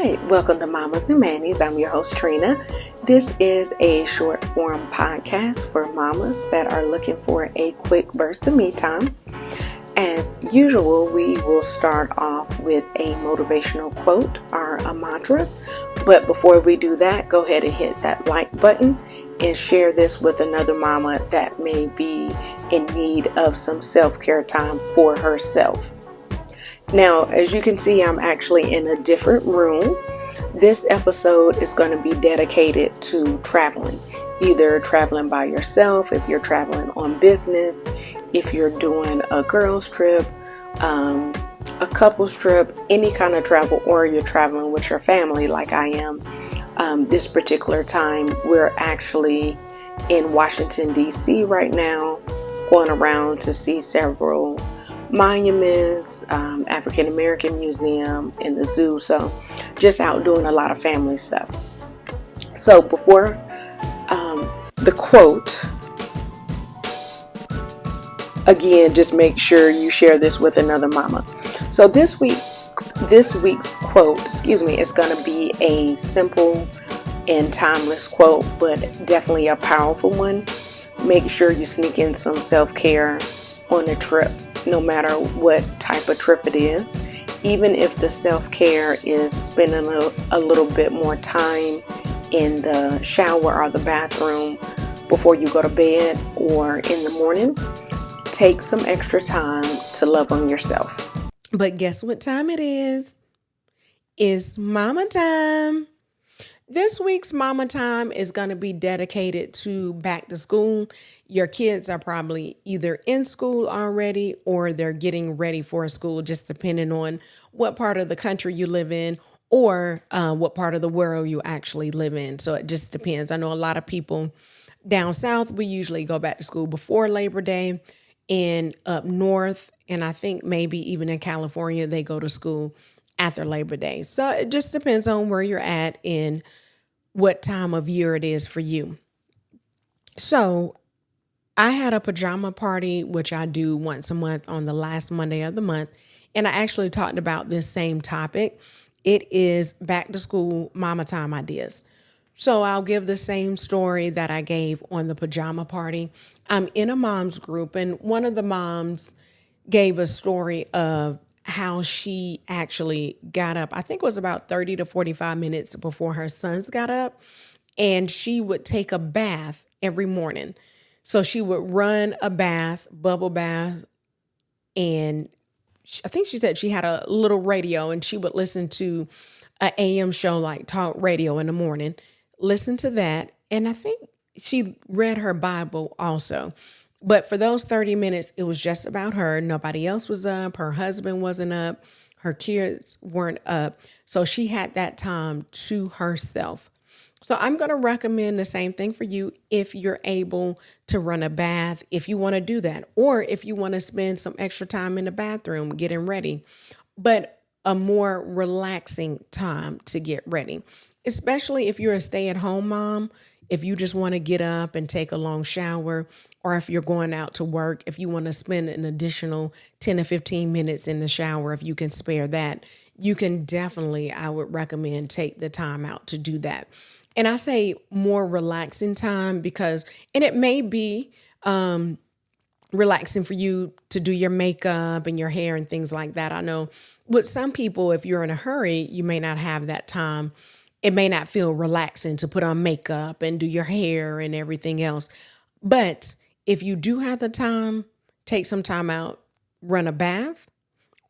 right, welcome to Mamas and Mannies. I'm your host Trina. This is a short form podcast for mamas that are looking for a quick burst of me time. As usual, we will start off with a motivational quote or a mantra. But before we do that, go ahead and hit that like button and share this with another mama that may be in need of some self-care time for herself. Now, as you can see, I'm actually in a different room. This episode is going to be dedicated to traveling, either traveling by yourself, if you're traveling on business, if you're doing a girls trip, a couples trip, any kind of travel, or you're traveling with your family like I am. This particular time, we're actually in Washington, D.C. right now, going around to see several monuments, African American Museum, and the zoo. So just out doing a lot of family stuff. So before the quote, again, just make sure you share this with another mama. So this week's quote, is going to be a simple and timeless quote, but definitely a powerful one. Make sure you sneak in some self-care on a trip, no matter what type of trip it is. Even if the self-care is spending a little bit more time in the shower or the bathroom before you go to bed or in the morning, take some extra time to love on yourself. But guess what time it is? It's mama time. This week's Mama Time is going to be dedicated to back to school. Your kids are probably either in school already or they're getting ready for school, just depending on what part of the country you live in or what part of the world you actually live in. So it just depends. I know a lot of people down south, we usually go back to school before Labor Day, and up north, and I think maybe even in California, they go to school after Labor Day. So it just depends on where you're at and what time of year it is for you. So I had a pajama party, which I do once a month on the last Monday of the month. And I actually talked about this same topic. It is back to school mama time ideas. So I'll give the same story that I gave on the pajama party. I'm in a mom's group, and one of the moms gave a story of how she actually got up. I think it was about 30 to 45 minutes before her sons got up, and she would take a bath every morning. So she would run a bath, bubble bath, and I think she said she had a little radio and she would listen to an AM show like talk radio in the morning, listen to that. And I think she read her Bible also. But for those 30 minutes, it was just about her. Nobody else was up. Her husband wasn't up. Her kids weren't up. So she had that time to herself. So I'm going to recommend the same thing for you if you're able to run a bath, if you want to do that, or if you want to spend some extra time in the bathroom getting ready, but a more relaxing time to get ready, especially if you're a stay-at-home mom. If you just want to get up and take a long shower, or if you're going out to work, if you want to spend an additional 10 to 15 minutes in the shower, if you can spare that, you can definitely, I would recommend, take the time out to do that. And I say more relaxing time because, and it may be relaxing for you to do your makeup and your hair and things like that. I know with some people, if you're in a hurry, you may not have that time. It may not feel relaxing to put on makeup and do your hair and everything else. But if you do have the time, take some time out, run a bath,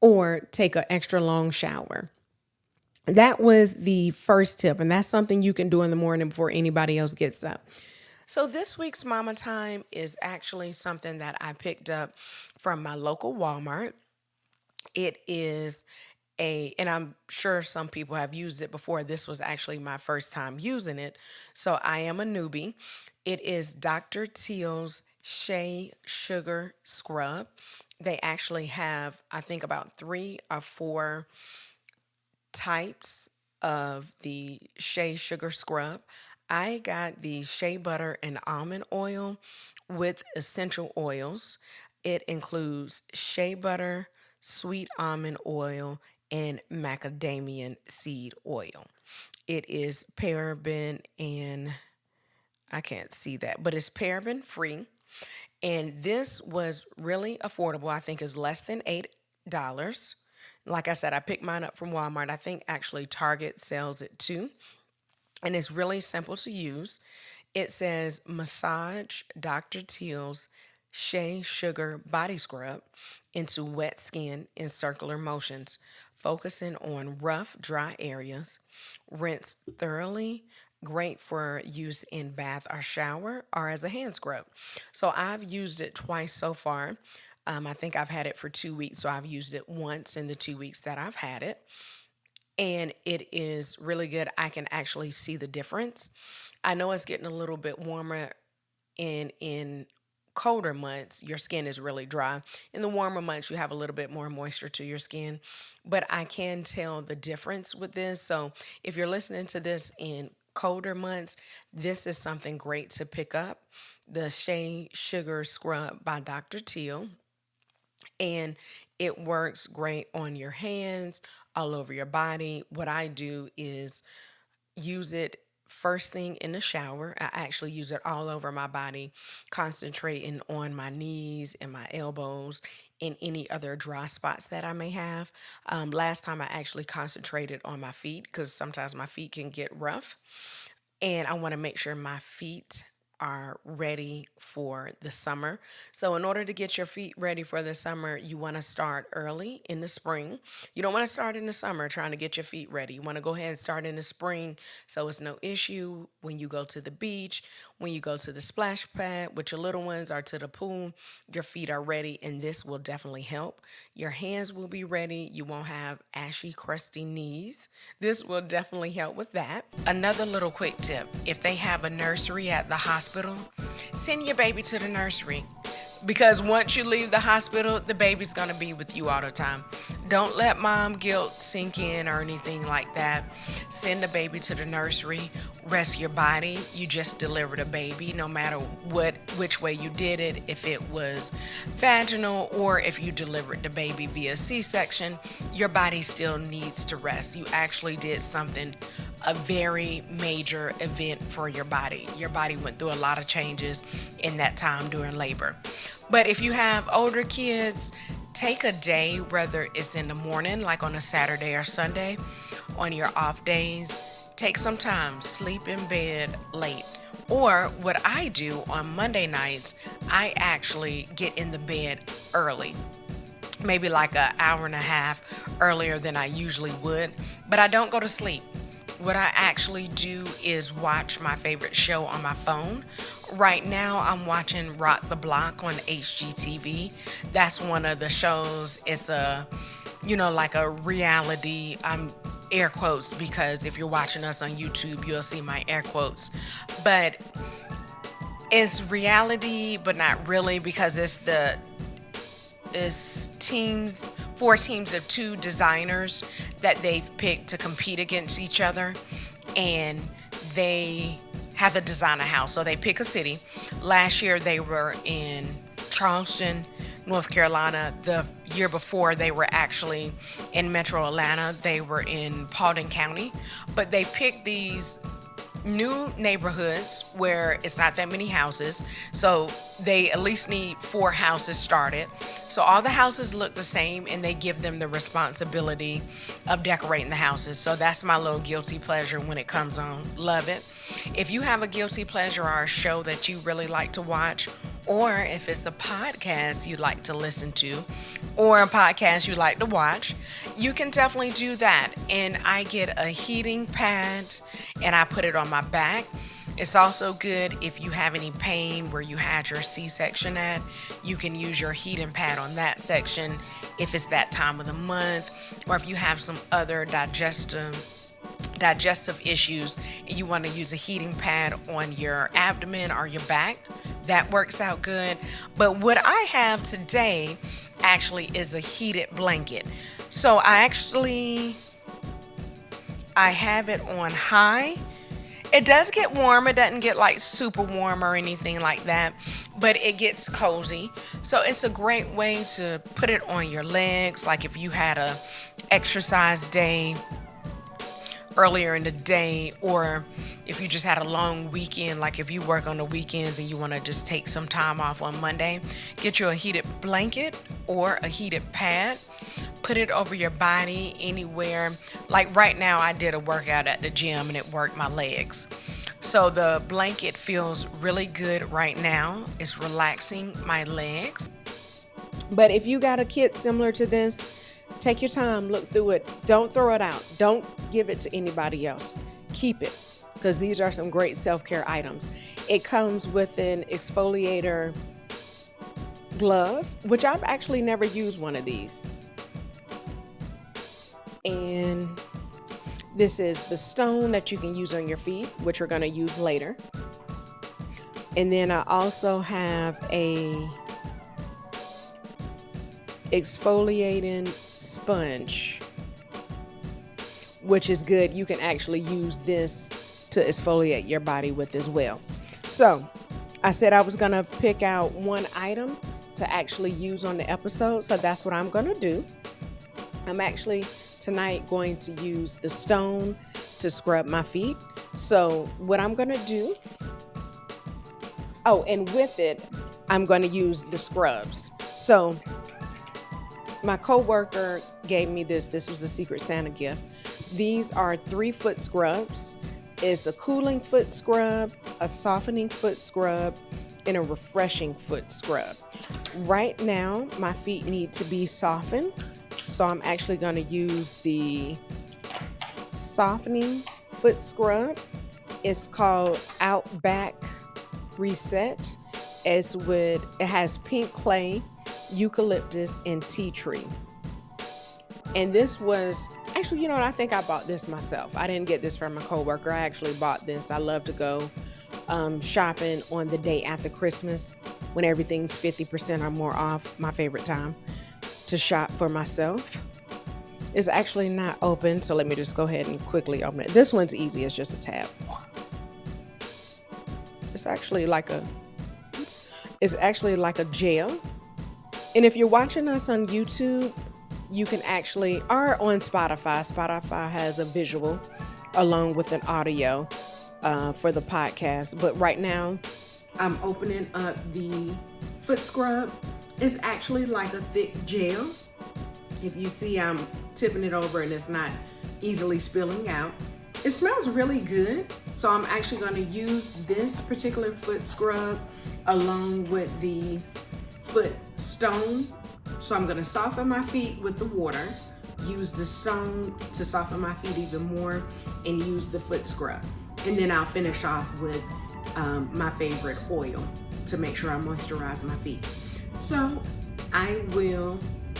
or take an extra long shower. That was the first tip, and that's something you can do in the morning before anybody else gets up. So this week's Mama Time is actually something that I picked up from my local Walmart. It is and I'm sure some people have used it before. This was actually my first time using it, so I am a newbie. It is Dr. Teal's Shea Sugar Scrub. They actually have, I think, about 3 or 4 types of the shea sugar scrub. I got the shea butter and almond oil with essential oils. It includes shea butter, sweet almond oil, and macadamia seed oil. It is paraben and I can't see that, but it's paraben free. And this was really affordable. I think is less than $8. Like I said, I picked mine up from Walmart. I think actually Target sells it too. And it's really simple to use. It says massage Dr. Teal's Shea Sugar Body Scrub into wet skin in circular motions, focusing on rough, dry areas. Rinse thoroughly. Great for use in bath or shower or as a hand scrub. So I've used it twice so far. I think I've had it for 2 weeks, so I've used it once in the 2 weeks that I've had it, and it is really good. I can actually see the difference. I know it's getting a little bit warmer, and in colder months, your skin is really dry. In the warmer months, you have a little bit more moisture to your skin, but I can tell the difference with this. So if you're listening to this in colder months, this is something great to pick up. The Shea Sugar Scrub by Dr. Teal, and it works great on your hands, all over your body. What I do is use it first thing in the shower. I actually use it all over my body, concentrating on my knees and my elbows and any other dry spots that I may have. Last time I actually concentrated on my feet because sometimes my feet can get rough, and I want to make sure my feet are ready for the summer. So, in order to get your feet ready for the summer, you want to start early in the spring. You don't want to start in the summer trying to get your feet ready. You want to go ahead and start in the spring so it's no issue when you go to the beach, when you go to the splash pad with your little ones or to the pool. Your feet are ready, and this will definitely help. Your hands will be ready. You won't have ashy, crusty knees. This will definitely help with that. Another little quick tip, if they have a nursery at the hospital, send your baby to the nursery. Because once you leave the hospital, the baby's going to be with you all the time. Don't let mom guilt sink in or anything like that. Send the baby to the nursery. Rest your body. You just delivered a baby, no matter which way you did it. If it was vaginal or if you delivered the baby via C-section, your body still needs to rest. You actually did something, a very major event for your body. Your body went through a lot of changes in that time during labor. But if you have older kids, take a day, whether it's in the morning, like on a Saturday or Sunday, on your off days, take some time, sleep in bed late. Or what I do on Monday nights, I actually get in the bed early, maybe like an hour and a half earlier than I usually would, but I don't go to sleep. What I actually do is watch my favorite show on my phone. Right now, I'm watching Rock the Block on HGTV. That's one of the shows. It's like a reality. I'm air quotes because if you're watching us on YouTube, you'll see my air quotes. But it's reality, but not really, because it's four teams of two designers that they've picked to compete against each other, and they have to design a house. So they pick a city. Last year they were in Charleston, North Carolina. The year before they were actually in Metro Atlanta. They were in Paulding County. But they picked these new neighborhoods where it's not that many houses, so they at least need 4 houses started. So all the houses look the same, and they give them the responsibility of decorating the houses. So that's my little guilty pleasure when it comes on. Love it. If you have a guilty pleasure or a show that you really like to watch, or if it's a podcast you'd like to listen to, or a podcast you like to watch, you can definitely do that. And I get a heating pad and I put it on my back. It's also good if you have any pain where you had your C-section at. You can use your heating pad on that section if it's that time of the month, or if you have some other digestive issues and you want to use a heating pad on your abdomen or your back. That works out good. But what I have today actually is a heated blanket. So I have it on high, It does get warm. It doesn't get like super warm or anything like that, but it gets cozy. So it's a great way to put it on your legs. Like if you had a exercise day earlier in the day, or if you just had a long weekend, like if you work on the weekends and you want to just take some time off on Monday, get you a heated blanket or a heated pad, put it over your body anywhere. Like right now, I did a workout at the gym and it worked my legs. So the blanket feels really good right now. It's relaxing my legs. But if you got a kit similar to this, take your time, look through it. Don't throw it out. Don't give it to anybody else. Keep it, because these are some great self-care items. It comes with an exfoliator glove, which I've actually never used one of these. And this is the stone that you can use on your feet, which we're going to use later. And then I also have a exfoliating sponge, which is good. You can actually use this to exfoliate your body with as well. So I said I was going to pick out one item to actually use on the episode. So that's what I'm going to do. I'm actually tonight going to use the stone to scrub my feet. So what I'm going to do, and with it, I'm going to use the scrubs. So my coworker gave me this. This was a Secret Santa gift. These are 3-foot scrubs. It's a cooling foot scrub, a softening foot scrub, and a refreshing foot scrub. Right now, my feet need to be softened. So I'm actually going to use the softening foot scrub. It's called Outback Reset. It has pink clay, eucalyptus, and tea tree. And this was actually, you know what, I think I bought this myself. I didn't get this from my coworker. I actually bought this. I love to go shopping on the day after Christmas when everything's 50% or more off. My favorite time to shop for myself. It's actually not open, so let me just go ahead and quickly open it. This one's easy. It's just a tab. It's actually like a gel. And if you're watching us on YouTube, you can actually, or on Spotify. Spotify has a visual along with an audio for the podcast. But right now, I'm opening up the foot scrub. It's actually like a thick gel. If you see, I'm tipping it over and it's not easily spilling out. It smells really good. So I'm actually going to use this particular foot scrub along with the foot stone. So I'm going to soften my feet with the water, use the stone to soften my feet even more, and use the foot scrub. And then I'll finish off with my favorite oil to make sure I moisturize my feet. So I will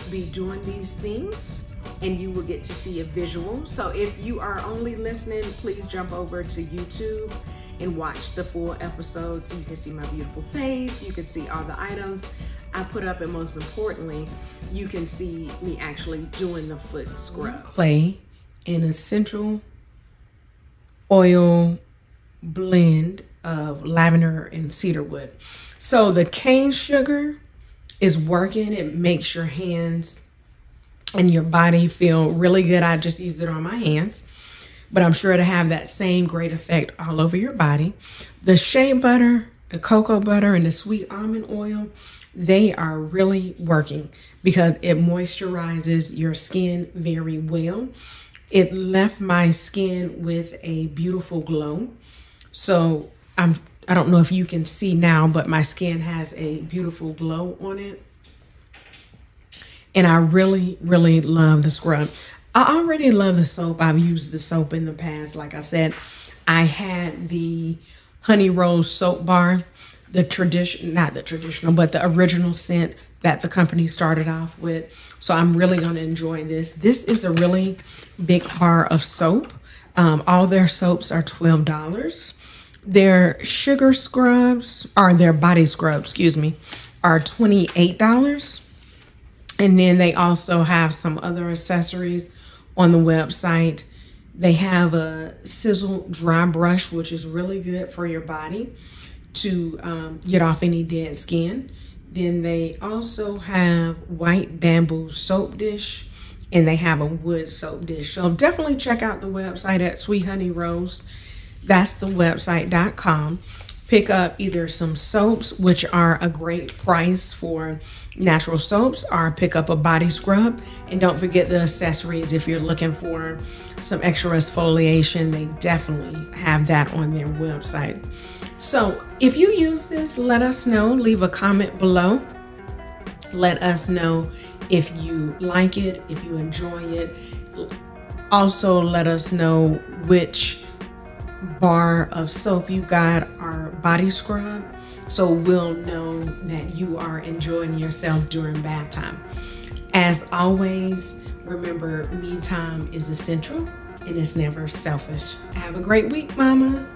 be doing these things and you will get to see a visual. So if you are only listening, please jump over to YouTube and watch the full episode so you can see my beautiful face. You can see all the items I put up, and most importantly, you can see me actually doing the foot scrub. Clay and essential oil blend of lavender and cedarwood. So the cane sugar is working. It makes your hands and your body feel really good. I just used it on my hands, but I'm sure it'll have that same great effect all over your body. The shea butter, the cocoa butter, and the sweet almond oil, they are really working because it moisturizes your skin very well. It left my skin with a beautiful glow. So I don't know if you can see now, but my skin has a beautiful glow on it. And I really, really love the scrub. I already love the soap. I've used the soap in the past. Like I said, I had the Honey Rose soap bar, not the traditional, but the original scent that the company started off with. So I'm really going to enjoy this. This is a really big bar of soap. All their soaps are $12. Their sugar scrubs, or their body scrubs, are $28. And then they also have some other accessories on the website They have a sizzle dry brush, which is really good for your body to get off any dead skin. Then they also have white bamboo soap dish, and they have a wood soap dish. So definitely check out the website at Sweet Honey Rose. That's the website.com. Pick up either some soaps, which are a great price for natural soaps, or pick up a body scrub. And don't forget the accessories if you're looking for some extra exfoliation. They definitely have that on their website. So if you use this, let us know. Leave a comment below. Let us know if you like it, if you enjoy it. Also, let us know which bar of soap you got or body scrub, so we'll know that you are enjoying yourself during bath time. As always, remember, me time is essential and it's never selfish. Have a great week, Mama.